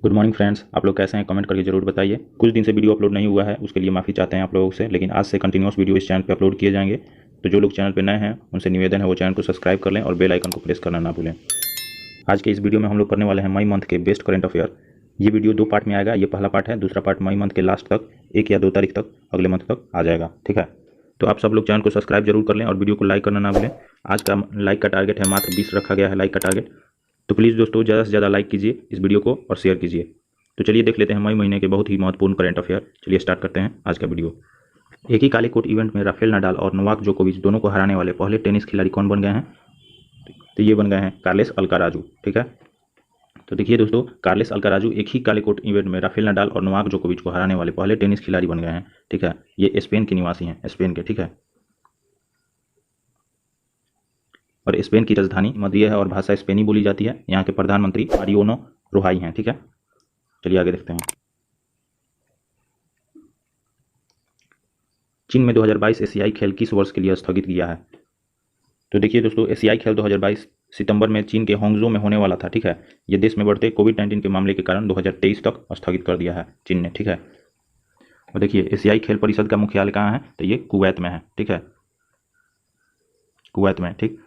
Good morning friends, आप लोग कैसे हैं? कमेंट करके जरूर बताइए। कुछ दिन से वीडियो अपलोड नहीं हुआ है, उसके लिए माफ़ी चाहते हैं आप लोगों से, लेकिन आज से कंटिन्यूस वीडियो इस चैनल पे अपलोड किए जाएंगे। तो जो लोग चैनल पे नए हैं उनसे निवेदन है वो चैनल को सब्सक्राइब कर लें और बेल आइकन को प्रेस करना ना भूलें। आज के इस वीडियो में हम लोग करने वाले हैं मई मंथ के बेस्ट करंट अफेयर। ये वीडियो 2 पार्ट में आएगा। ये पहला पार्ट है, दूसरा पार्ट मई मंथ के लास्ट तक 1 या 2 तारीख तक अगले मंथ तक आ जाएगा। ठीक है, तो आप सब लोग चैनल को सब्सक्राइब जरूर कर लें और वीडियो को लाइक करना ना भूलें। आज का लाइक का टारगेट है मात्र 20 रखा गया है लाइक का टारगेट। तो प्लीज़ दोस्तों ज़्यादा से ज़्यादा लाइक कीजिए इस वीडियो को और शेयर कीजिए। तो चलिए देख लेते हैं मई महीने के बहुत ही महत्वपूर्ण करंट अफेयर। चलिए स्टार्ट करते हैं आज का वीडियो। एक ही काले कोट इवेंट में राफेल नाडाल और नोवाक जोकोविच दोनों को हराने वाले पहले टेनिस खिलाड़ी कौन बन गए हैं? तो ये बन गए हैं कार्लेस अल्काराजू। ठीक है, तो देखिए दोस्तों, कार्लेस अल्काराजू एक ही काले कोट इवेंट में राफेल नाडाल और नोवाक जोकोविच को हराने वाले पहले टेनिस खिलाड़ी बन गए हैं। ठीक है, ये स्पेन के निवासी हैं, स्पेन के। ठीक है, और स्पेन की राजधानी मद्रिद है और भाषा स्पेनी बोली जाती है। यहाँ के प्रधानमंत्री मारियानो रोहाई हैं। ठीक है, चलिए आगे देखते हैं। चीन में 2022 एशियाई खेल किस वर्ष के लिए स्थगित किया है? तो देखिए दोस्तों, एशियाई खेल 2022 सितंबर में चीन के होंगजो में होने वाला था। ठीक है, ये देश में बढ़ते कोविड-19 के मामले के कारण 2023 तक स्थगित कर दिया है चीन ने। ठीक है, और देखिए एशियाई खेल परिषद का मुख्यालय कहाँ है? तो ये कुवैत में है। ठीक है, कुवैत में। ठीक,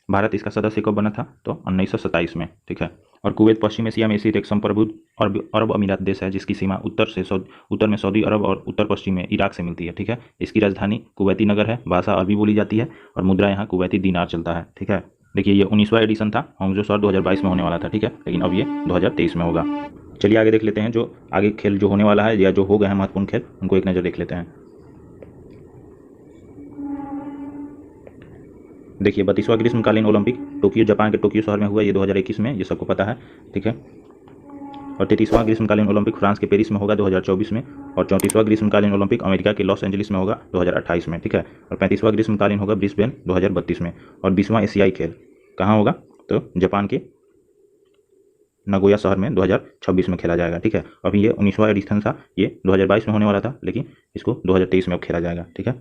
भारत इसका सदस्य कब बना था? तो 1927 में। ठीक है, और कुवैत पश्चिम एशिया में स्थित एक संप्रभु अरब अमीरात देश है जिसकी सीमा उत्तर में सऊदी अरब और उत्तर पश्चिम में इराक से मिलती है। ठीक है, इसकी राजधानी कुवैती नगर है, भाषा अरबी बोली जाती है और मुद्रा यहाँ कुवैती दीनार चलता है। ठीक है, देखिए ये 19वां एडिशन था, होंगजो शहर 2022 में होने वाला था। ठीक है, लेकिन अब ये 2023 में होगा। चलिए आगे देख लेते हैं जो आगे खेल जो होने वाला है या जो हो गए हैं महत्वपूर्ण खेल, उनको एक नज़र देख लेते हैं। देखिए 32वां ग्रीष्मकालीन ओलंपिक टोक्यो, जापान के टोक्यो शहर में हुआ, ये 2021 में, ये सबको पता है। ठीक है, और 33वां ग्रीष्मकालीन ओलंपिक फ्रांस के पेरिस में होगा 2024 में, और 34वां ग्रीष्मकालीन ओलंपिक अमेरिका के लॉस एंजलिस में होगा 2028 में। ठीक है, और 35वां ग्रीष्मकालीन होगा ब्रिस्बेन 2032 में, और 20वां एशियाई खेल कहाँ होगा? तो जापान के नगोया शहर में 2026 में खेला जाएगा। ठीक है, अभी ये 19वां एडिशन था, ये 2022 में होने वाला था, लेकिन इसको 2023 में अब खेला जाएगा। ठीक है,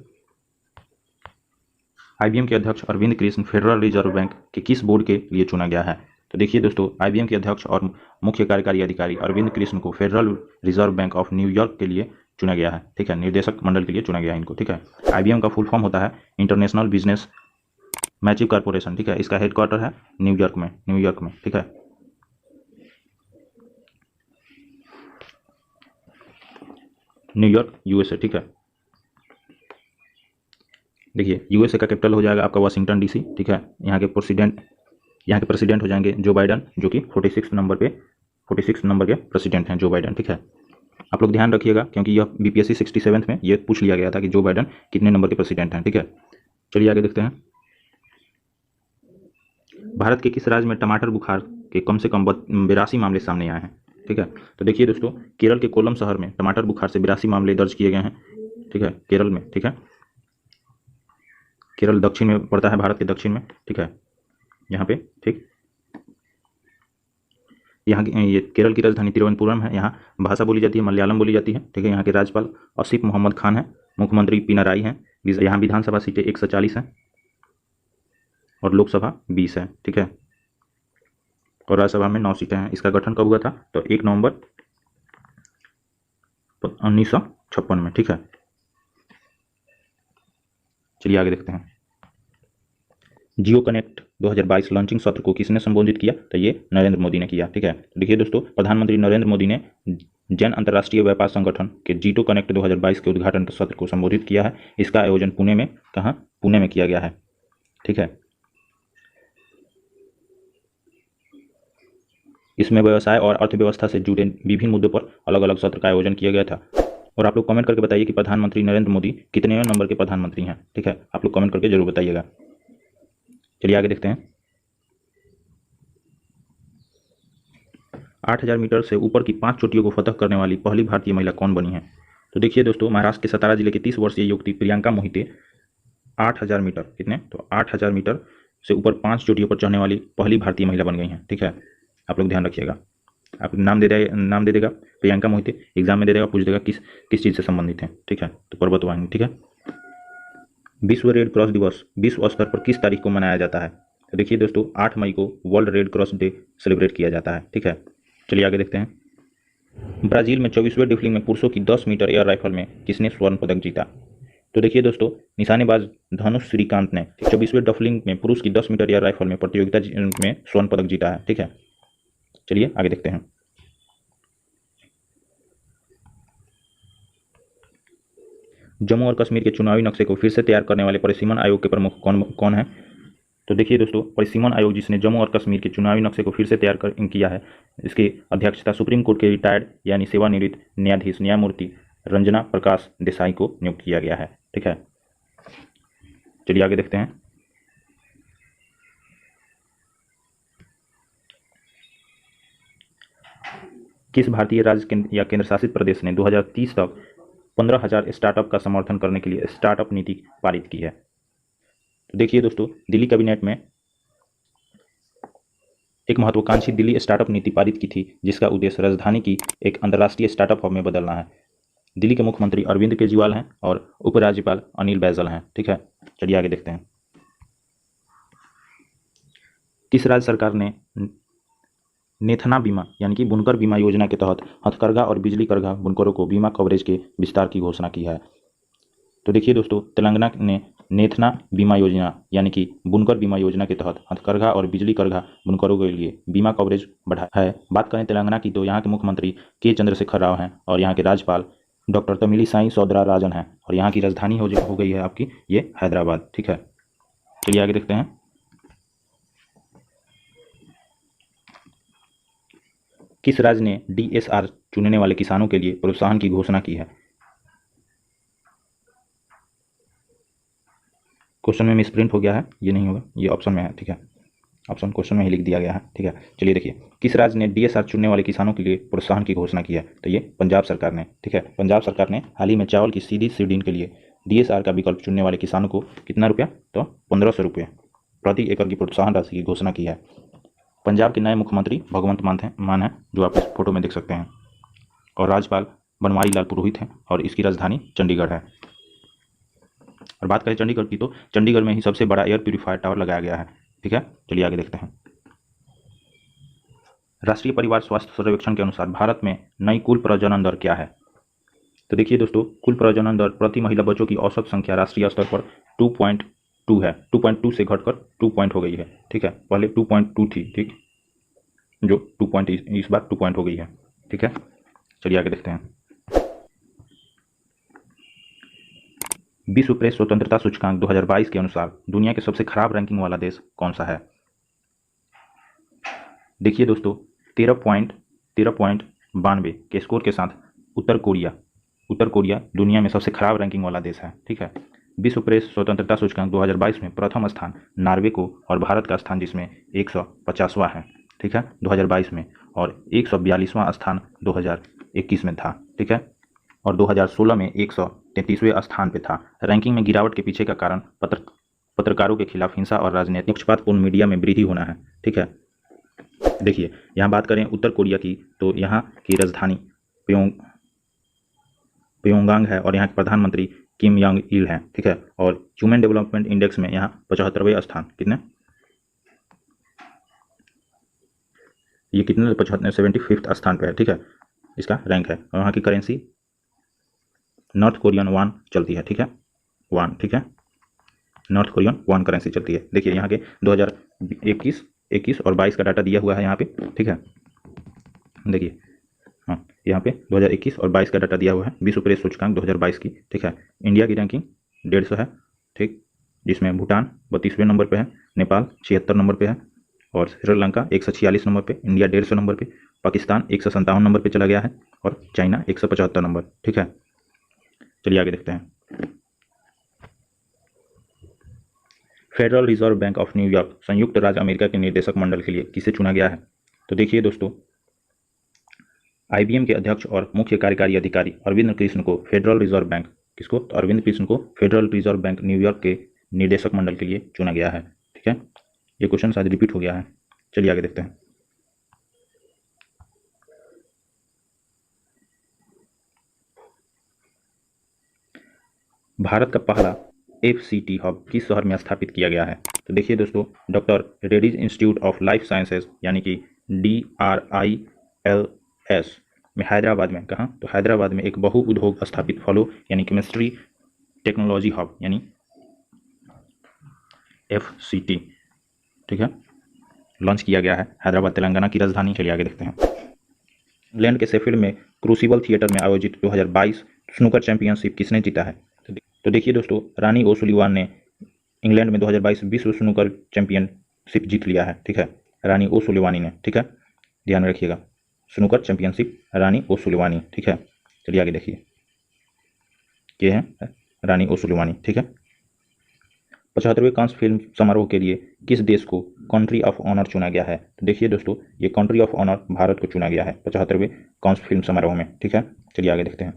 आईबीएम के अध्यक्ष Arvind Krishna Federal Reserve Bank के किस बोर्ड के लिए चुना गया है? तो देखिए दोस्तों, आईबीएम के अध्यक्ष और मुख्य कार्यकारी अधिकारी अरविंद कृष्ण को federal Reserve bank of New York के लिए चुना गया है। ठीक है, निर्देशक मंडल के लिए चुना गया है इनको। ठीक है, आईबीएम का फुल फॉर्म होता है इंटरनेशनल बिजनेस मैचिव कॉर्पोरेशन। ठीक है, इसका हेडक्वार्टर है न्यूयॉर्क में। ठीक है, न्यूयॉर्क यूएसए। ठीक है, देखिए यूएसए का कैपिटल हो जाएगा आपका वाशिंगटन डीसी। ठीक है, यहाँ के प्रेसिडेंट हो जाएंगे जो बाइडन, जो कि 46 नंबर के प्रेसिडेंट हैं जो बाइडन। ठीक है, आप लोग ध्यान रखिएगा क्योंकि यह बीपीएससी 67 में ये पूछ लिया गया था कि जो बाइडन कितने नंबर के प्रेसिडेंट हैं। ठीक है, चलिए आगे देखते हैं। भारत के किस राज्य में टमाटर बुखार के कम से कम 82 मामले सामने आए हैं? ठीक है, तो देखिए दोस्तों, केरल के कोलम शहर में टमाटर बुखार से 82 मामले दर्ज किए गए हैं। ठीक है, केरल में। ठीक है, केरल दक्षिण में पड़ता है, भारत के दक्षिण में। ठीक है, यहाँ पे। ठीक, यहाँ ये केरल की राजधानी तिरुवनंतपुरम है। यहाँ भाषा बोली जाती है मलयालम बोली जाती है। ठीक है, यहाँ के राज्यपाल आसिफ मोहम्मद खान हैं, मुख्यमंत्री पिनाराई हैं। यहाँ विधानसभा सीटें 140 हैं और लोकसभा 20 है। ठीक है, और राज्यसभा में 9 सीटें हैं। इसका गठन कब हुआ था? तो 1 नवंबर 1956 में। ठीक है, चलिए आगे देखते हैं। जियो कनेक्ट 2022 लॉन्चिंग सत्र को किसने संबोधित किया? तो ये नरेंद्र मोदी ने किया। ठीक है, देखिए दोस्तों, प्रधानमंत्री नरेंद्र मोदी ने जैन अंतर्राष्ट्रीय व्यापार संगठन के जियो कनेक्ट 2022 के उद्घाटन सत्र को संबोधित किया है। इसका आयोजन पुणे में, कहाँ? पुणे में किया गया है। ठीक है, इसमें व्यवसाय और अर्थव्यवस्था से जुड़े विभिन्न मुद्दों पर अलग अलग सत्र का आयोजन किया गया था। और आप लोग कमेंट करके बताइए कि प्रधानमंत्री नरेंद्र मोदी कितने नंबर के प्रधानमंत्री हैं। ठीक है, आप लोग कमेंट करके जरूर बताइएगा। चलिए आगे देखते हैं। 8000 मीटर से ऊपर की 5 चोटियों को फतह करने वाली पहली भारतीय महिला कौन बनी है? तो देखिए दोस्तों, महाराष्ट्र के सतारा जिले की 30 वर्षीय युवती प्रियंका मोहिते 8000 मीटर, कितने? तो 8000 मीटर से ऊपर 5 चोटियों पर चढ़ने वाली पहली भारतीय महिला बन गई हैं। ठीक है, आप लोग ध्यान रखिएगा। आप नाम दे देगा प्रियंका मोहिते, एग्जाम में दे देगा, पूछ देगा किस चीज़ से संबंधित है। ठीक है, तो पर्वत वाहिनी। ठीक है, विश्व रेड क्रॉस दिवस विश्व स्तर पर किस तारीख को मनाया जाता है? तो देखिए दोस्तों, 8 मई को world red cross day celebrate किया जाता है। ठीक है, चलिए आगे देखते हैं। ब्राजील में 24वें डिफलिंग में पुरुषों की 10 मीटर एयर राइफल में किसने स्वर्ण पदक जीता? तो देखिए दोस्तों, निशानेबाज धनुष श्रीकांत ने 24वें डफलिंग में पुरुष की 10 मीटर एयर राइफल में प्रतियोगिता में स्वर्ण पदक जीता है। ठीक है, चलिए आगे देखते हैं। जम्मू और कश्मीर के चुनावी नक्शे को फिर से तैयार करने वाले परिसीमन आयोग के प्रमुख कौन कौन है? तो देखिए दोस्तों, परिसीमन आयोग जिसने जम्मू और कश्मीर के चुनावी नक्शे को फिर से तैयार किया है, इसकी अध्यक्षता सुप्रीम कोर्ट के रिटायर्ड यानी सेवानिवृत्त न्यायाधीश न्यायमूर्ति रंजना प्रकाश देसाई को नियुक्त किया गया है। ठीक है, चलिए आगे देखते हैं। किस भारतीय राज्य या केंद्र शासित प्रदेश ने 2030 तक 15,000 स्टार्टअप का समर्थन करने के लिए स्टार्टअप नीति पारित की है? तो देखिए दोस्तों, दिल्ली कैबिनेट में एक महत्वाकांक्षी दिल्ली स्टार्टअप नीति पारित की थी, जिसका उद्देश्य राजधानी की एक अंतर्राष्ट्रीय स्टार्टअप हब में बदलना है। दिल्ली के मुख्यमंत्री अरविंद केजरीवाल हैं और उपराज्यपाल अनिल बैजल हैं। ठीक है, चलिए आगे देखते हैं। किस राज्य सरकार ने नेथना बीमा यानी कि बुनकर बीमा योजना के तहत हथकरघा और बिजली करघा बुनकरों को बीमा कवरेज के विस्तार की घोषणा की है? तो देखिए दोस्तों, तेलंगाना ने नेथना बीमा योजना यानी कि बुनकर बीमा योजना के तहत हथकरघा और बिजली करघा बुनकरों के लिए बीमा कवरेज बढ़ाया है। बात करें तेलंगाना की, तो यहाँ के मुख्यमंत्री के चंद्रशेखर राव हैं और यहाँ के राज्यपाल डॉक्टर तमिलिसाई सौंदरराजन हैं और यहाँ की राजधानी हो गई है आपकी ये हैदराबाद। ठीक है, चलिए आगे देखते हैं। किस राज्य ने DSR चुनने वाले किसानों के लिए प्रोत्साहन की घोषणा की है? क्वेश्चन में मिसप्रिंट हो गया है, ये नहीं होगा, ये ऑप्शन में है। ठीक है, ऑप्शन क्वेश्चन में ही लिख दिया गया है। ठीक है, चलिए देखिए, किस राज्य ने DSR चुनने वाले किसानों के लिए प्रोत्साहन की घोषणा की है? तो ये पंजाब सरकार ने। ठीक है, पंजाब सरकार ने हाल ही में चावल की सीधी सीडिंग के लिए DSR का विकल्प चुनने वाले किसानों को कितना रुपया? तो 1500 रुपये प्रति एकड़ की प्रोत्साहन राशि की घोषणा की है। पंजाब के नए मुख्यमंत्री भगवंत मान हैं, जो आप इस फोटो में देख सकते हैं, और राज्यपाल बनवारी लाल पुरोहित हैं और इसकी राजधानी चंडीगढ़ है। और बात करें चंडीगढ़ की, तो चंडीगढ़ में ही सबसे बड़ा एयर प्यूरीफायर टावर लगाया गया है। ठीक है, चलिए आगे देखते हैं। राष्ट्रीय परिवार स्वास्थ्य सर्वेक्षण के अनुसार भारत में नई कुल प्रजनन दर क्या है? तो देखिए दोस्तों, कुल प्रजनन दर प्रति महिला बच्चों की औसत संख्या राष्ट्रीय स्तर पर 2.2 है। 2.2 से घटकर 2 पॉइंट हो गई है। ठीक है, पहले 2.2 थी, ठीक, जो 2 पॉइंट इस बार 2 पॉइंट हो गई है। ठीक है, चलिए आगे देखते हैं। विश्व प्रेस स्वतंत्रता सूचकांक 2022 के अनुसार दुनिया के सबसे खराब रैंकिंग वाला देश कौन सा है? देखिए दोस्तों, 13.92 के स्कोर के साथ उत्तर कोरिया दुनिया में सबसे खराब रैंकिंग वाला देश है। ठीक है, विश्व प्रेस स्वतंत्रता सूचकांक 2022 में प्रथम स्थान नार्वे को और भारत का स्थान जिसमें 150वां है। ठीक है, 2022 में, और 142वां स्थान 2021 में था। ठीक है, और 2016 में 133वें स्थान पे था। रैंकिंग में गिरावट के पीछे का कारण पत्रकारों के खिलाफ हिंसा और राजनीतिक पक्षपातपूर्ण मीडिया में वृद्धि होना है। ठीक है, देखिए, यहाँ बात करें उत्तर कोरिया की, तो यहाँ की राजधानी प्योंगयांग है और यहाँ के प्रधानमंत्री किम यांग इल हैं। ठीक है, और ह्यूमन डेवलपमेंट इंडेक्स में यहाँ 75वें स्थान, कितने, ये कितने, 75 स्थान पे है। ठीक है, इसका रैंक है। और वहाँ की करेंसी नॉर्थ कोरियन वॉन चलती है। ठीक है, वॉन, ठीक है, नॉर्थ कोरियन वॉन करेंसी चलती है। देखिए, यहाँ के 2021 और 22 का डाटा दिया हुआ है यहाँ पे। ठीक है, देखिए, हाँ, यहाँ पे 2021 और 22 का डाटा दिया हुआ है विश्व प्रेस सूचकांक 2022 की। ठीक है, इंडिया की रैंकिंग 150 है। ठीक, जिसमें भूटान 32वें नंबर पे है, नेपाल 76 नंबर पे है, और श्रीलंका 146 नंबर पे, इंडिया 150 नंबर पे, पाकिस्तान 157 नंबर पे चला गया है, और चाइना 175 नंबर। ठीक है, चलिए आगे देखते हैं। Federal Reserve bank of New York संयुक्त राज्य अमेरिका के निर्देशक मंडल के लिए किसे चुना गया है? तो देखिए दोस्तों, IBM के अध्यक्ष और मुख्य कार्यकारी अधिकारी अरविंद कृष्ण को फेडरल रिजर्व बैंक, किसको, तो अरविंद कृष्ण को फेडरल रिजर्व बैंक न्यूयॉर्क के निर्देशक मंडल के लिए चुना गया है। ठीक है, ये क्वेश्चन शायद रिपीट हो गया है। चलिए आगे देखते हैं। भारत का पहला FCT हब किस शहर में स्थापित किया गया है? तो देखिए दोस्तों, doctor Reddy's institute of life sciences यानी कि DRILS में हैदराबाद में, कहाँ तो हैदराबाद में एक बहु उद्योग स्थापित फलों यानी केमिस्ट्री टेक्नोलॉजी हब यानी FCT, ठीक है, लॉन्च किया गया है। हैदराबाद तेलंगाना की राजधानी। चलिए आगे देखते हैं। इंग्लैंड के शेफील्ड में क्रूसिबल थिएटर में आयोजित 2022 स्नूकर चैंपियनशिप किसने जीता है? तो देखिए दोस्तों, रानी ओसुलिवान ने इंग्लैंड में 2022 विश्व स्नूकर चैंपियनशिप जीत लिया है, ठीक है, रानी ओसुलिवानी ने, ठीक है, ध्यान रखिएगा, स्नूकर चैंपियनशिप रानी ओसुलिवानी, ठीक है। चलिए आगे देखिए, ये है रानी ओसुलिवानी, ठीक है। 75वें कांस फिल्म समारोह के लिए किस देश को कंट्री ऑफ ऑनर चुना गया है? तो देखिए दोस्तों, ये कंट्री ऑफ ऑनर भारत को चुना गया है 75वें कांस फिल्म समारोह में, ठीक है। चलिए आगे देखते हैं।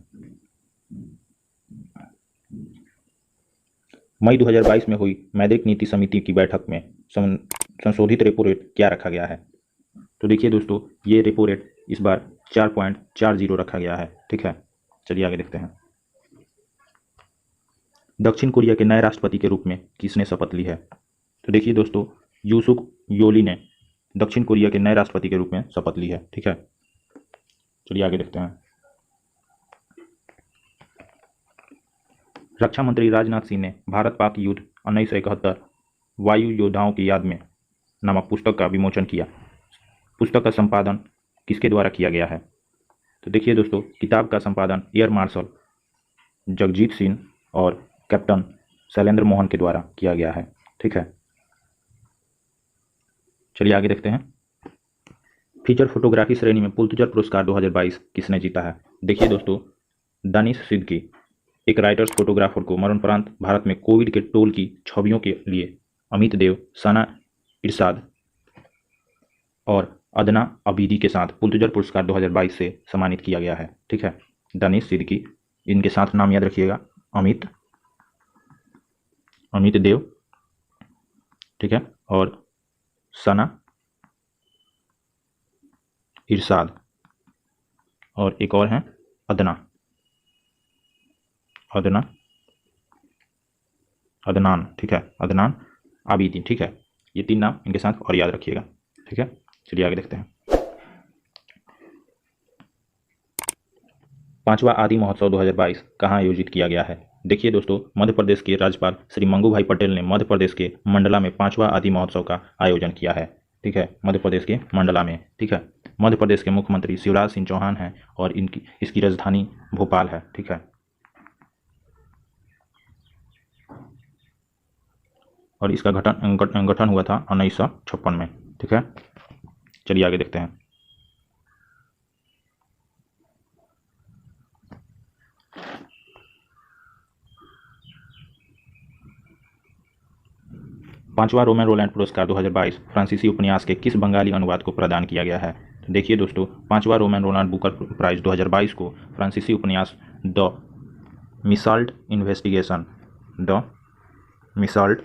मई 2022 में हुई मौद्रिक नीति समिति की बैठक में संशोधित रेपो रेट क्या रखा गया है? तो देखिए दोस्तों, ये रेपो रेट इस बार 4.40 रखा गया है, ठीक है। चलिए आगे देखते हैं। दक्षिण कोरिया के नए राष्ट्रपति के रूप में किसने शपथ ली है? तो देखिए दोस्तों, यूसुक योली ने दक्षिण कोरिया के नए राष्ट्रपति के रूप में शपथ ली है, ठीक है। चलिए आगे देखते हैं। रक्षा मंत्री राजनाथ सिंह ने भारत पाक युद्ध 1971 वायु योद्धाओं की याद में नामक पुस्तक का विमोचन किया। पुस्तक का संपादन किसके द्वारा किया गया है? तो देखिए दोस्तों, किताब का संपादन एयर मार्शल जगजीत सिंह और कैप्टन शैलेंद्र मोहन के द्वारा किया गया है, ठीक है। चलिए आगे देखते हैं। फीचर फोटोग्राफी श्रेणी में पुलित्जर पुरस्कार 2022 किसने जीता है? देखिए दोस्तों, दानिश सिद्दीकी, एक राइटर्स फोटोग्राफर को मरणोपरांत भारत में कोविड के टोल की छवियों के लिए अमित देव, सना इरशाद और अदना अबीदी के साथ पुलित्जर पुरस्कार 2022 से सम्मानित किया गया है, ठीक है। दानिश सिद्दीकी, इनके साथ नाम याद रखिएगा, अमित देव, ठीक है, और सना इरशाद, और एक और हैं अदनान, ठीक है, अदनान आबिदी, ठीक है। ये 3 नाम इनके साथ और याद रखिएगा, ठीक है। चलिए आगे देखते हैं। 5वां आदि महोत्सव 2022 कहाँ आयोजित किया गया है? देखिए दोस्तों, मध्य प्रदेश के राज्यपाल श्री मंगू भाई पटेल ने मध्य प्रदेश के मंडला में 5वां आदि महोत्सव का आयोजन किया है, ठीक है, मध्य प्रदेश के मंडला में, ठीक है। मध्य प्रदेश के मुख्यमंत्री शिवराज सिंह चौहान हैं और इसकी राजधानी भोपाल है, ठीक है। और इसका गठन हुआ था 1956 में, ठीक है। चलिए आगे देखते हैं। पांचवा रोमन रोलैंड पुरस्कार 2022 फ्रांसीसी उपन्यास के किस बंगाली अनुवाद को प्रदान किया गया है? तो देखिए दोस्तों, पांचवा रोमन रोलैंड बुकर प्राइज 2022 को फ्रांसीसी उपन्यास द मिसाल्ट इन्वेस्टिगेशन द मिसाल्ट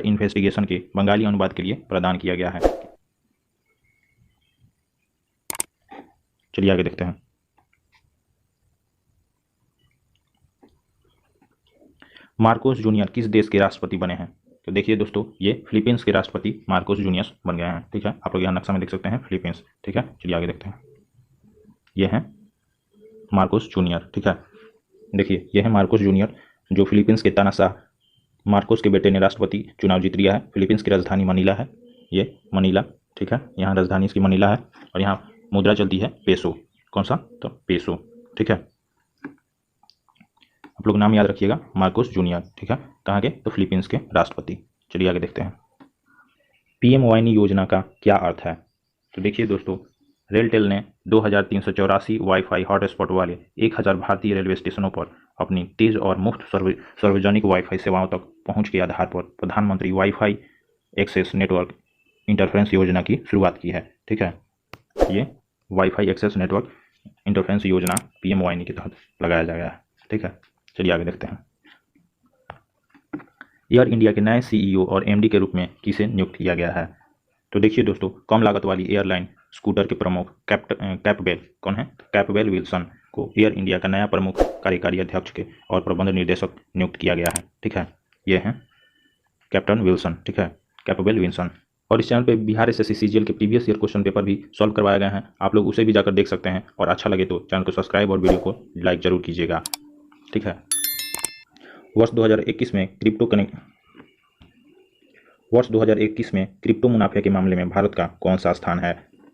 इन्वेस्टिगेशन के बंगाली अनुवाद के लिए प्रदान किया गया है। चलिए आगे देखते हैं। मार्कोस जूनियर किस देश के राष्ट्रपति बने हैं? तो देखिए दोस्तों, ये फिलीपींस के राष्ट्रपति मार्कोस जूनियर बन गए हैं, ठीक है। आप लोग यहाँ नक्शा में देख सकते हैं फिलीपींस, ठीक है। चलिए आगे देखते हैं। ये हैं मार्कोस जूनियर, ठीक है। देखिए, ये है मार्कोस जूनियर, जो फिलीपींस के तानाशाह मार्कोस के बेटे ने राष्ट्रपति चुनाव जीत लिया है। फिलीपींस की राजधानी मनीला है, ये मनीला, ठीक है, यहाँ राजधानी इसकी मनीला है और यहाँ मुद्रा चलती है पेसो। कौन सा? तो पेसो, ठीक है। आप लोग नाम याद रखिएगा, मार्कोस जूनियर, ठीक है। कहाँ के? तो फिलीपींस के राष्ट्रपति। चलिए आगे देखते हैं। पीएम वाहिनी योजना का क्या अर्थ है? तो देखिए दोस्तों, रेलटेल ने 2384 वाईफाई हॉटस्पॉट वाले 1000 भारतीय रेलवे स्टेशनों पर अपनी तेज और मुफ्त सार्वजनिक वाईफाई सेवाओं तक पहुंच के आधार पर प्रधानमंत्री वाईफाई एक्सेस नेटवर्क इंटरफेरेंस योजना की शुरुआत की है, ठीक है। ये वाईफाई एक्सेस नेटवर्क इंटरफेरेंस योजना पीएम वाहिनी के तहत लगाया जाएगा, ठीक है। चलिए आगे देखते हैं। एयर इंडिया के नए सीईओ और एमडी के रूप में किसे नियुक्त किया गया है? तो देखिए दोस्तों, कम लागत वाली एयरलाइन स्कूटर के प्रमुख कैपबेल, कौन है? कैपबेल विल्सन को एयर इंडिया का नया प्रमुख कार्यकारी अध्यक्ष के और प्रबंध निर्देशक नियुक्त किया गया है, ठीक है। ये हैं कैप्टन विल्सन, ठीक है, कैपेबल विल्सन। और इस चैनल पे बिहार एसएससी सीजीएल के प्रीवियस ईयर क्वेश्चन पेपर भी सॉल्व करवाए गए हैं, आप लोग उसे भी जाकर देख सकते हैं। और अच्छा लगे तो चैनल को सब्सक्राइब और वीडियो को लाइक जरूर कीजिएगा, ठीक है। वर्ष 2021 में क्रिप्टो मुनाफे के मामले में भारत का कौन सा स्थान है?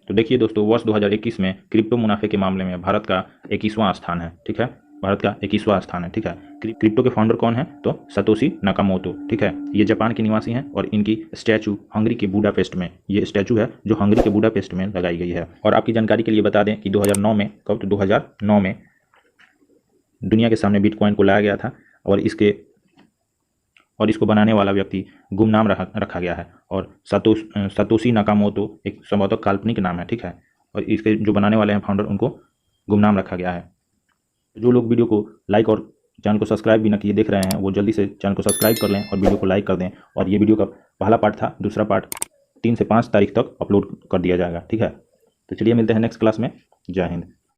तो देखिए दोस्तों, वर्ष 2021 में क्रिप्टो मुनाफे के मामले में भारत का 21वां स्थान है, ठीक है, भारत का 21वां स्थान है, ठीक है। क्रिप्टो के फाउंडर कौन है? तो सतोशी नाकामोटो, ठीक है। ये जापान के निवासी हैं और इनकी स्टैचू हंगरी के बुडापेस्ट में, ये स्टैचू है जो हंगरी के बुडापेस्ट में लगाई गई है। और आपकी जानकारी के लिए बता दें कि 2009 में, कब, तो 2009 में दुनिया के सामने बिटकॉइन को लाया गया था और इसको बनाने वाला व्यक्ति गुमनाम रखा गया है। और सतोशी नाकामोटो एक संभवतः काल्पनिक नाम है, ठीक है। और इसके जो बनाने वाले हैं फाउंडर, उनको गुमनाम रखा गया है। जो लोग वीडियो को लाइक और चैनल को सब्सक्राइब भी ना किए देख रहे हैं, वो जल्दी से चैनल को सब्सक्राइब कर लें और वीडियो को लाइक कर दें। और ये वीडियो का पहला पार्ट था, दूसरा पार्ट 3 से 5 तारीख तक अपलोड कर दिया जाएगा, ठीक है। तो चलिए मिलते हैं नेक्स्ट क्लास में। जय हिंद।